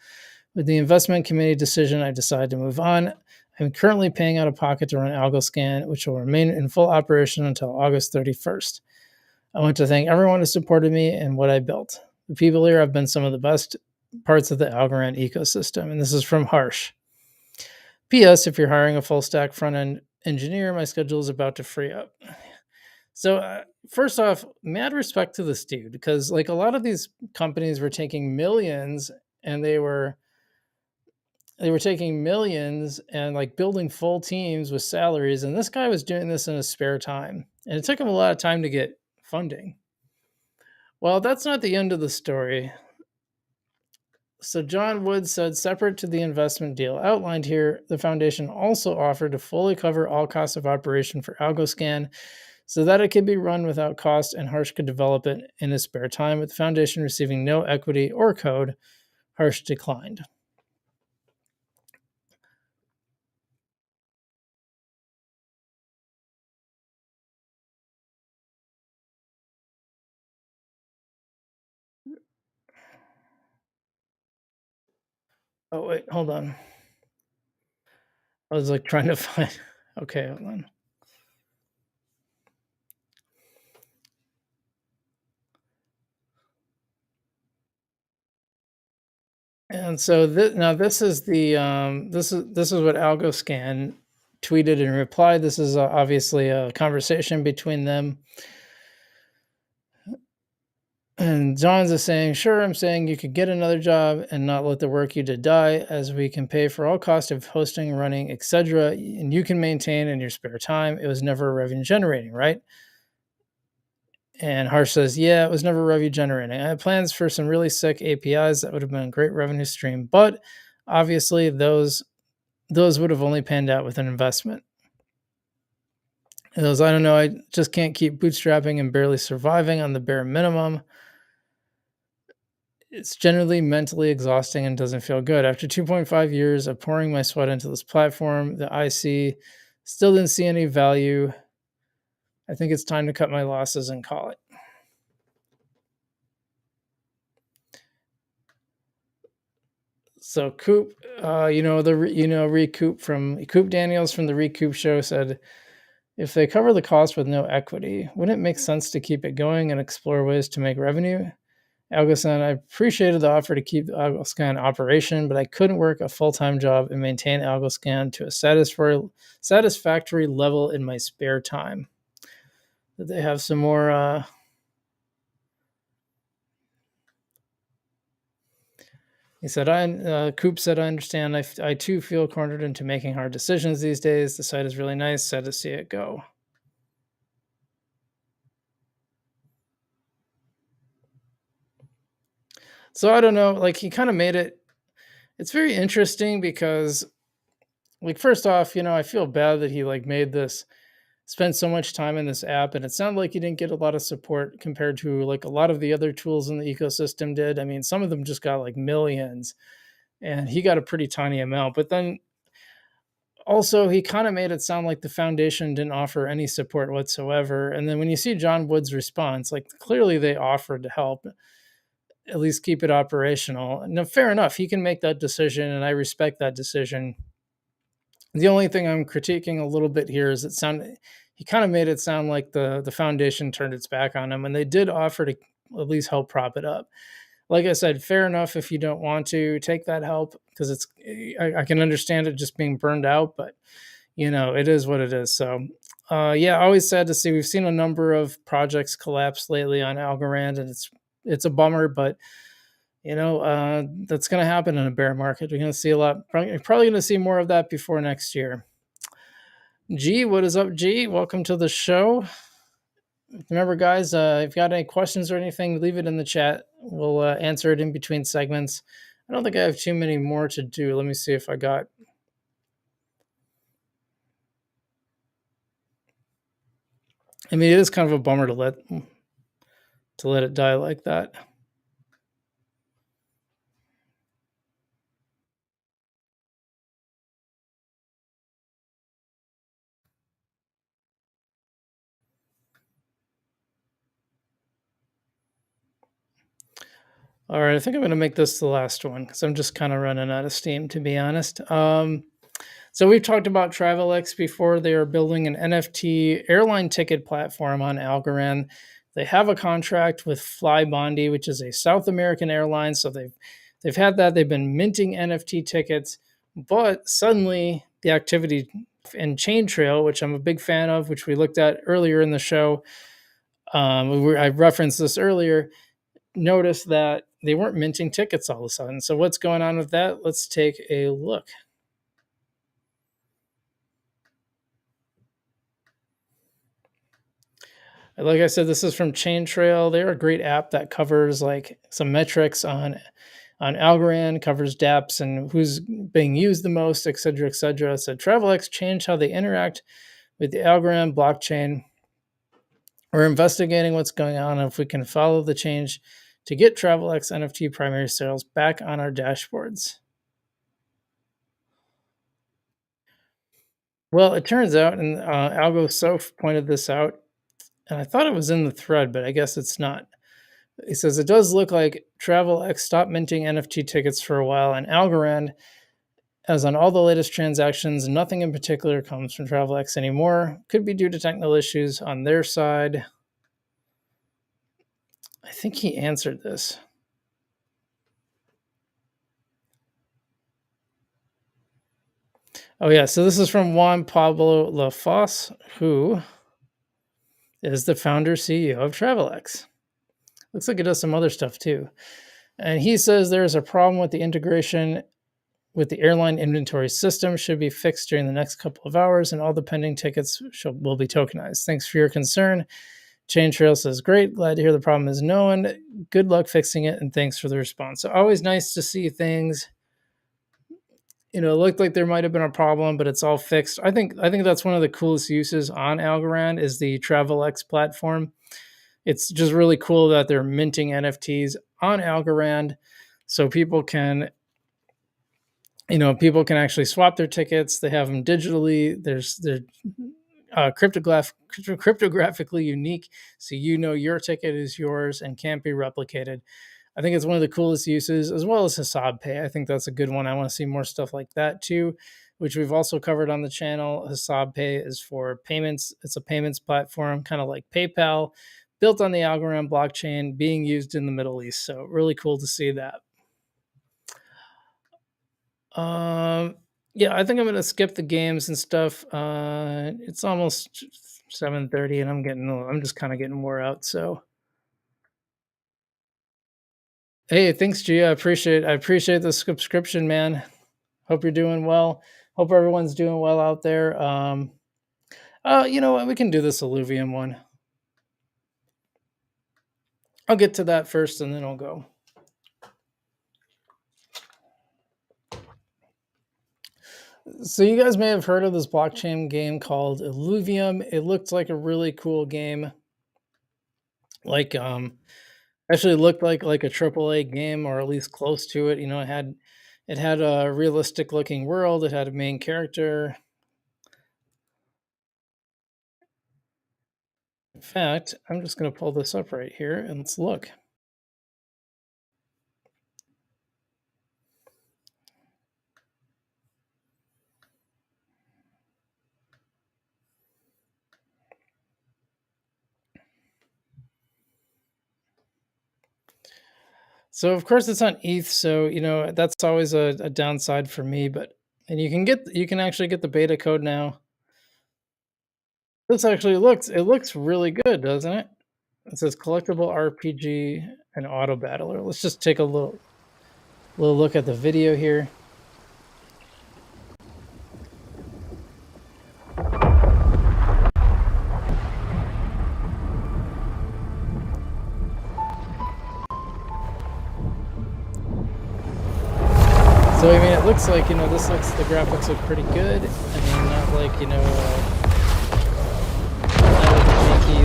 With the investment committee decision, I decided to move on. I'm currently paying out of pocket to run Algoscan, which will remain in full operation until August 31st. I want to thank everyone who supported me and what I built. The people here have been some of the best parts of the Algorand ecosystem, and this is from Harsh. P.S. If you're hiring a full stack front end engineer, my schedule is about to free up. So, first off, mad respect to this dude because, like, a lot of these companies were taking millions and they were taking millions and like building full teams with salaries, and this guy was doing this in his spare time, and it took him a lot of time to get funding. Well, that's not the end of the story. So John Wood said, separate to the investment deal outlined here, the foundation also offered to fully cover all costs of operation for AlgoScan so that it could be run without cost and Harsh could develop it in his spare time. With the foundation receiving no equity or code, Harsh declined. Oh, wait, hold on. I was like trying to find. Okay, hold on. And so now this is the this is what AlgoScan tweeted in reply. This is obviously a conversation between them. And John's is saying, sure, I'm saying you could get another job and not let the work you did die, as we can pay for all cost of hosting, running, etc. And you can maintain in your spare time. It was never revenue generating, right? And Harsh says, yeah, it was never revenue generating. I had plans for some really sick APIs that would have been a great revenue stream, but obviously those would have only panned out with an investment. And those, I don't know, I just can't keep bootstrapping and barely surviving on the bare minimum. It's generally mentally exhausting and doesn't feel good. After 2.5 years of pouring my sweat into this platform, the IC still didn't see any value. I think it's time to cut my losses and call it. So Coop, Recoup from Coop Daniels from the Recoup show said, if they cover the cost with no equity, wouldn't it make sense to keep it going and explore ways to make revenue? AlgoScan, I appreciated the offer to keep the AlgoScan operation, but I couldn't work a full-time job and maintain AlgoScan to a satisfactory level in my spare time. Did they have some more? He said, Coop said, I understand. I too feel cornered into making hard decisions these days. The site is really nice. Sad to see it go. So I don't know. Like he kind of made it. It's very interesting because, like, first off, I feel bad that he made this, spent so much time in this app, and it sounded like he didn't get a lot of support compared to like a lot of the other tools in the ecosystem did. I mean, some of them just got like millions, and he got a pretty tiny amount. But then also, he kind of made it sound like the foundation didn't offer any support whatsoever. And then when you see John Wood's response, like clearly they offered to help, at least keep it operational. No, fair enough. He can make that decision, and I respect that decision. The only thing I'm critiquing a little bit here is he kind of made it sound like the foundation turned its back on him, and they did offer to at least help prop it up. Like I said, fair enough if you don't want to take that help, because I can understand it just being burned out, but it is what it is. So yeah, always sad to see. We've seen a number of projects collapse lately on Algorand, and it's a bummer, but that's going to happen in a bear market. We're going to see a lot, probably going to see more of that before next year. G, what is up, G? Welcome to the show. Remember, guys, if you've got any questions or anything, leave it in the chat. We'll answer it in between segments. I don't think I have too many more to do. Let me see if I got. I mean, it is kind of a bummer to let it die like that. All right, I think I'm going to make this the last one because I'm just kind of running out of steam, to be honest. So we've talked about Travelex before. They are building an NFT airline ticket platform on Algorand. They have a contract with Flybondi, which is a South American airline. So they've had that. They've been minting NFT tickets, but suddenly the activity in Chain Trail, which I'm a big fan of, which we looked at earlier in the show, I referenced this earlier, noticed that they weren't minting tickets all of a sudden. So what's going on with that? Let's take a look. Like I said, this is from Chain Trail. They're a great app that covers like some metrics on on Algorand, covers dApps and who's being used the most, etc., etc. So TravelX changed how they interact with the Algorand blockchain. We're investigating what's going on and if we can follow the change to get TravelX NFT primary sales back on our dashboards. Well, it turns out, and Algo Soph pointed this out, and I thought it was in the thread, but I guess it's not. He says it does look like TravelX stopped minting NFT tickets for a while, and Algorand, as on all the latest transactions, nothing in particular comes from TravelX anymore. Could be due to technical issues on their side. I think he answered this. Oh, yeah. So this is from Juan Pablo Lafosse, who is the founder CEO of TravelX. Looks like it does some other stuff too. And he says there's a problem with the integration with the airline inventory system, should be fixed during the next couple of hours, and all the pending tickets will be tokenized. Thanks for your concern. Chain Trail says, great, glad to hear the problem is known. Good luck fixing it, and thanks for the response. So always nice to see things. It looked like there might have been a problem, but it's all fixed. I think that's one of the coolest uses on Algorand is the TravelX platform. It's just really cool that they're minting NFTs on Algorand, so people can actually swap their tickets. They have them digitally. They're cryptographically unique, so your ticket is yours and can't be replicated. I think it's one of the coolest uses, as well as Hasab Pay. I think that's a good one. I want to see more stuff like that too, which we've also covered on the channel. Hasab Pay is for payments. It's a payments platform, kind of like PayPal, built on the Algorand blockchain, being used in the Middle East. So really cool to see that. Yeah, I think I'm gonna skip the games and stuff. It's almost 7:30, and I'm just kind of getting wore out. So, hey, thanks, G. I appreciate the subscription, man. Hope you're doing well. Hope everyone's doing well out there. You know what? We can do this Illuvium one. I'll get to that first, and then I'll go. So you guys may have heard of this blockchain game called Illuvium. It looked like a really cool game. Like actually looked like a AAA game, or at least close to it. It had a realistic looking world. It had a main character. In fact, I'm just going to pull this up right here and let's look. So of course it's on ETH, so that's always a downside for me. And you can actually get the beta code now. This actually looks really good, doesn't it? It says collectible RPG and auto battler. Let's just take a little look at the video here. So I mean, it looks like the graphics look pretty good. I mean, not like not like a janky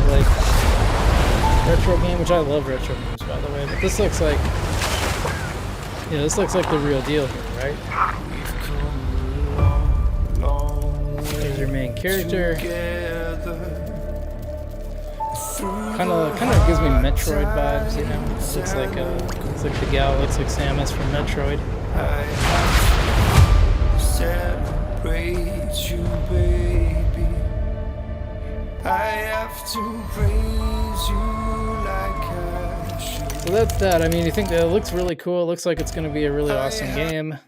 retro game, which I love retro games by the way. But this looks like the real deal here, right? There's your main character. Kind of gives me Metroid vibes, Looks like the gal looks like Samus from Metroid. Separate you, baby. I have to praise you like I should. So that's that. I mean, you think that it looks really cool. It looks like it's going to be a really awesome game,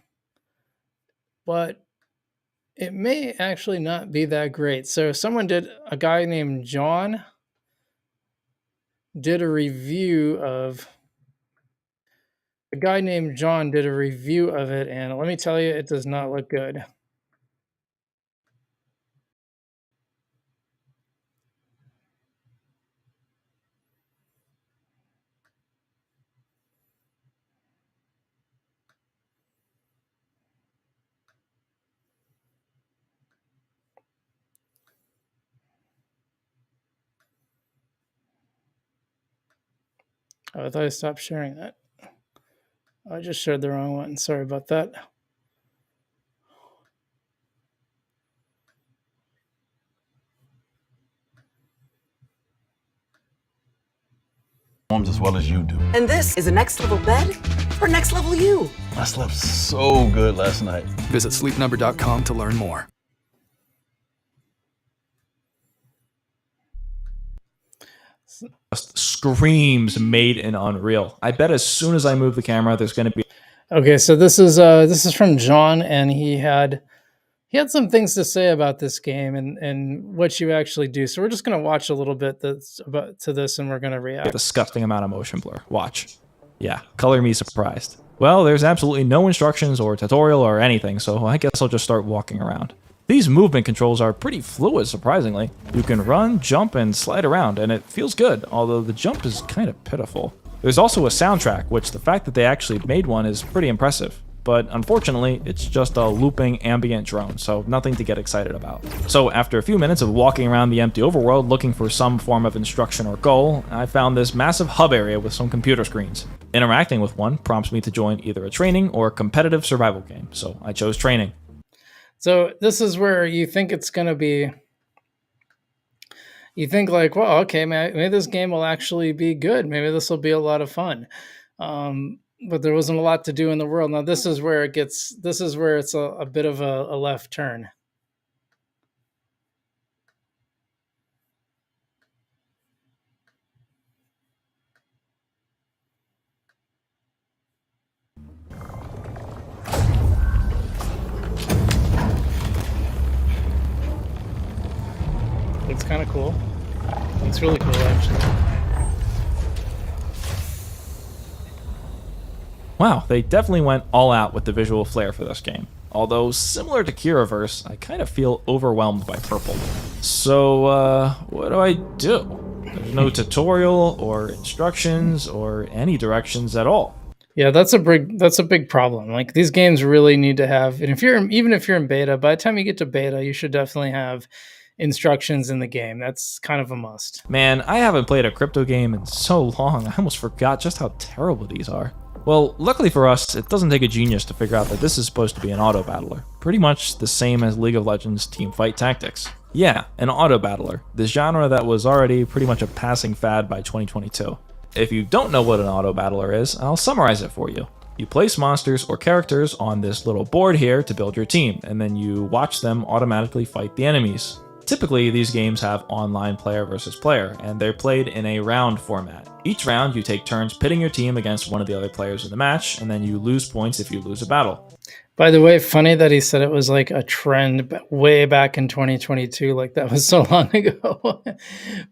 but it may actually not be that great. So a guy named John did a review of it, and let me tell you, it does not look good. Oh, I thought I stopped sharing that. I just shared the wrong one. Sorry about that. As well as you do. And this is a next level bed for next level you. I slept so good last night. Visit sleepnumber.com to learn more. Just screams made in Unreal. I bet as soon as I move the camera, there's going to be. Okay, so this is from John, and he had some things to say about this game and what you actually do. So we're just going to watch a little bit that's about to this, and we're going to react. A disgusting amount of motion blur. Watch. Yeah, color me surprised. Well, there's absolutely no instructions or tutorial or anything, so I guess I'll just start walking around. These movement controls are pretty fluid, surprisingly. You can run, jump, and slide around, and it feels good, although the jump is kind of pitiful. There's also a soundtrack, which the fact that they actually made one is pretty impressive. But unfortunately, it's just a looping ambient drone, so nothing to get excited about. So after a few minutes of walking around the empty overworld looking for some form of instruction or goal, I found this massive hub area with some computer screens. Interacting with one prompts me to join either a training or competitive survival game, so I chose training. So this is where you think it's going to be. You think like, well, okay, maybe this game will actually be good. Maybe this will be a lot of fun. But there wasn't a lot to do in the world. Now this is where it gets. This is where it's a bit of a left turn. It's kind of cool. It's really cool, actually. Wow, they definitely went all out with the visual flair for this game. Although, similar to Kiraverse, I kind of feel overwhelmed by purple. So, what do I do? There's no tutorial or instructions or any directions at all. Yeah, that's a big problem. Like these games really need to have, and even if you're in beta, by the time you get to beta, you should definitely have instructions in the game. That's kind of a must. Man, I haven't played a crypto game in so long, I almost forgot just how terrible these are. Well, luckily for us, it doesn't take a genius to figure out that this is supposed to be an auto battler. Pretty much the same as League of Legends Teamfight Tactics. Yeah, an auto battler, the genre that was already pretty much a passing fad by 2022. If you don't know what an auto battler is, I'll summarize it for you. You place monsters or characters on this little board here to build your team, and then you watch them automatically fight the enemies. Typically, these games have online player versus player, and they're played in a round format. Each round, you take turns pitting your team against one of the other players in the match, and then you lose points if you lose a battle. By the way, funny that he said it was like a trend way back in 2022, like that was so long ago.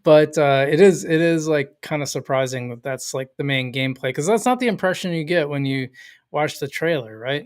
But it is like kind of surprising that that's like the main gameplay, because that's not the impression you get when you watch the trailer, right?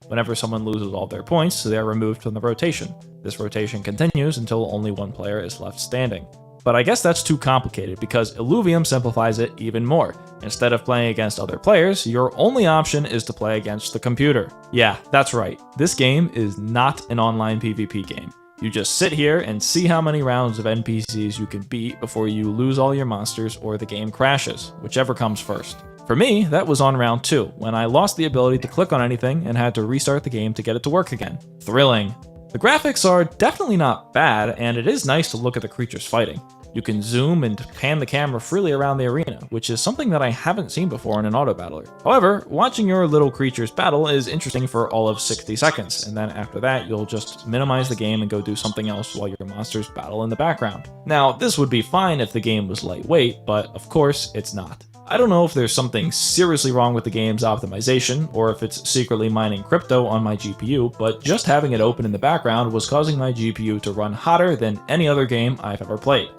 Whenever someone loses all their points, they are removed from the rotation. This rotation continues until only one player is left standing. But I guess that's too complicated because Illuvium simplifies it even more. Instead of playing against other players, your only option is to play against the computer. Yeah, that's right. This game is not an online PvP game. You just sit here and see how many rounds of NPCs you can beat before you lose all your monsters or the game crashes, whichever comes first. For me, that was on round 2, when I lost the ability to click on anything and had to restart the game to get it to work again. Thrilling. The graphics are definitely not bad, and it is nice to look at the creatures fighting. You can zoom and pan the camera freely around the arena, which is something that I haven't seen before in an auto battler. However, watching your little creatures battle is interesting for all of 60 seconds, and then after that you'll just minimize the game and go do something else while your monsters battle in the background. Now, this would be fine if the game was lightweight, but of course it's not. I don't know if there's something seriously wrong with the game's optimization, or if it's secretly mining crypto on my GPU, but just having it open in the background was causing my GPU to run hotter than any other game I've ever played.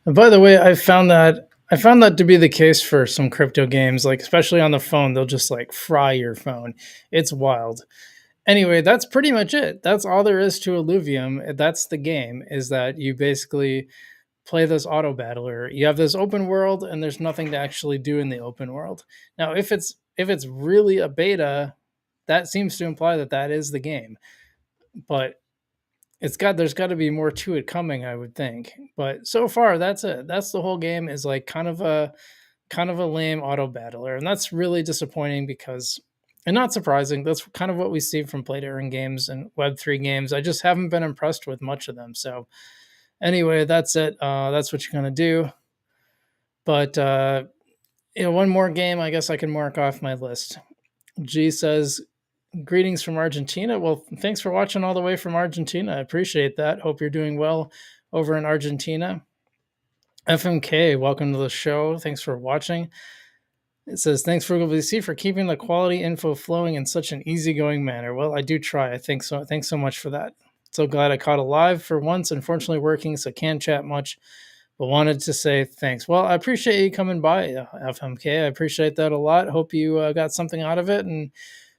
And by the way, I found that to be the case for some crypto games, like especially on the phone, they'll just like fry your phone. It's wild. Anyway, that's pretty much it. That's all there is to Illuvium. That's the game, is that you basically play this auto battler. You have this open world and there's nothing to actually do in the open world. Now, if it's really a beta, that seems to imply that that is the game. But there's got to be more to it coming, I would think. But so far, that's it. That's the whole game, is like kind of kind of a lame auto battler. And that's really disappointing because, and not surprising, that's kind of what we see from play to earn games and Web3 games. I just haven't been impressed with much of them. So anyway, that's it. That's what you're going to do. But, one more game I guess I can mark off my list. G says, greetings from Argentina. Well, thanks for watching all the way from Argentina. I appreciate that. Hope you're doing well over in Argentina. FMK, welcome to the show. Thanks for watching. It says, thanks FrugalBC for keeping the quality info flowing in such an easygoing manner. Well, I do try. I think so. Thanks so much for that. So glad I caught a live for once. Unfortunately working, so can't chat much, but wanted to say thanks. Well, I appreciate you coming by, FMK. I appreciate that a lot. Hope you got something out of it, and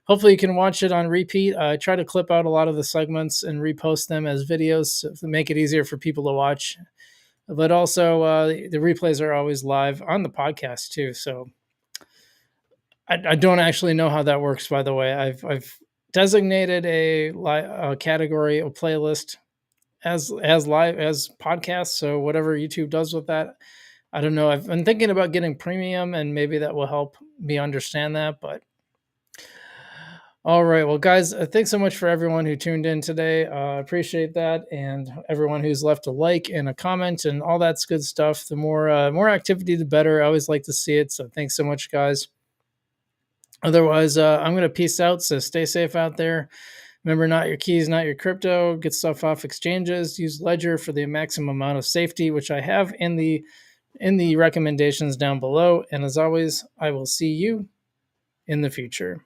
hopefully you can watch it on repeat. I try to clip out a lot of the segments and repost them as videos to make it easier for people to watch. But also, the replays are always live on the podcast too. So I don't actually know how that works. By the way, I've designated a category, a playlist as live as podcasts. So whatever YouTube does with that, I don't know. I've been thinking about getting premium, and maybe that will help me understand that. But all right, well, guys, thanks so much for everyone who tuned in today. I appreciate that, and everyone who's left a like and a comment and all that's good stuff. The more activity, the better. I always like to see it. So thanks so much, guys. Otherwise, I'm going to peace out. So stay safe out there. Remember, not your keys, not your crypto. Get stuff off exchanges. Use Ledger for the maximum amount of safety, which I have in the recommendations down below. And as always, I will see you in the future.